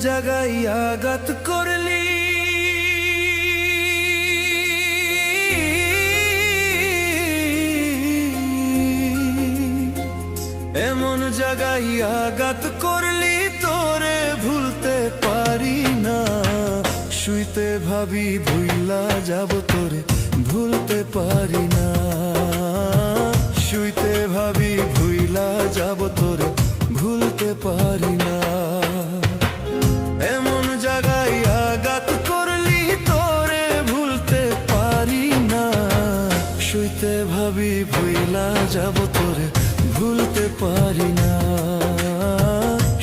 জায়গায় আঘাত করলি, এমন জায়গায় আঘাত করলি তোরে ভুলতে পারি না। শুইতে ভাবি ভুইলা যাব তোরে ভুলতে পারি না। শুইতে ভাবি ভুইলা যাব তোরে ভুলতে পারি না। এমন জায়গায় আঘাত করলি তোরে ভুলতে পারি না। শুইতে ভাবি ভুইলা যাব তোরে ভুলতে পারি না।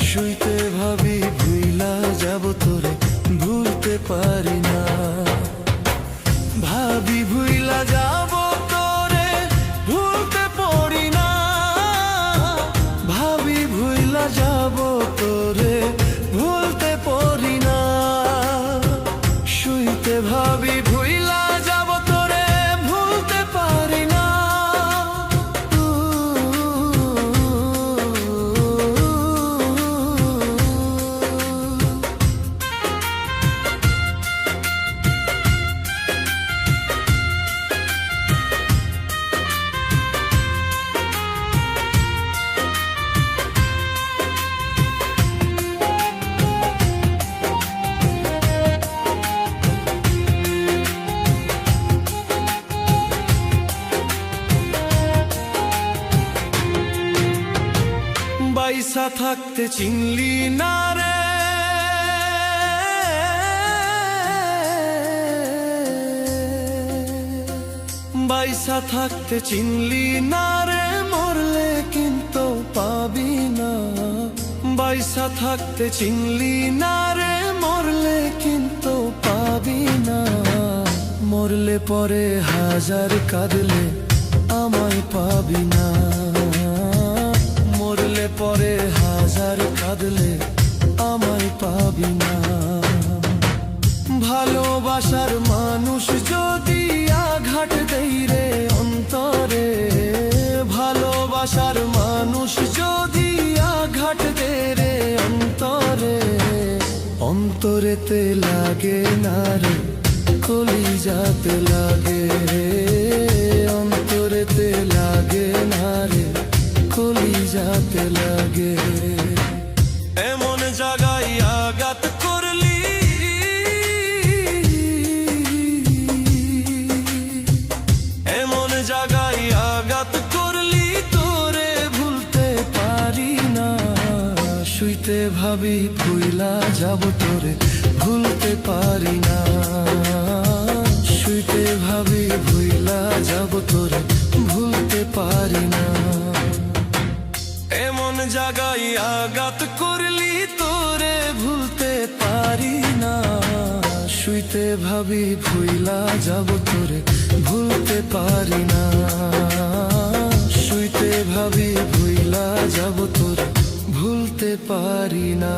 শুইতে ভাবি ভুইলা যাব তোরে ভুলতে পারি না। ভাবি ভুইলা যাব তোরে ভুলতে পারি না। ভাবি ভুইলা যাব তোরে ভুলতে পারি না। শুইতে ভাবি ভুইলা যাব তোরে ভুলতে পারি না। বাইসা থাকতে চিনলি না রে, বাইসা থাকতে চিনলি না রে, মরলে কিন্তু পাবি না। বাইসা থাকতে চিনলি না রে, মরলে কিন্তু পাবি না। মরলে পরে হাজার কাঁদলে আমায় পাবি না। মরলে পরে হাজার কাঁদলে আমায় পাবি না। ভালোবাসার মানুষ যদি আঘাত দেই রে অন্তরে, ভালোবাসার মানুষ যদি আঘাত দে রে অন্তরে, অন্তরেতে লাগে না রে কলিজাতে লাগে। অন্তরেতে লাগে না রে কলিজাতে লাগে। এমন জায়গায় আঘাত করলি, এমন জায়গায় আঘাত করলি তোরে ভুলতে পারি না। শুইতে ভাবি ভুইলা যাব তোরে ভুলতে পারি না। শুইতে ভাবি ভুইলা যাব তোরে ভুলতে পারি না। এমন জায়গায় আঘাত করলি তোরে ভুলতে পারি না। শুইতে ভাবি ভুইলা যাব তোরে ভুলতে পারি না। শুইতে ভাবি ভুইলা যাব তোরে ভুলতে পারি না।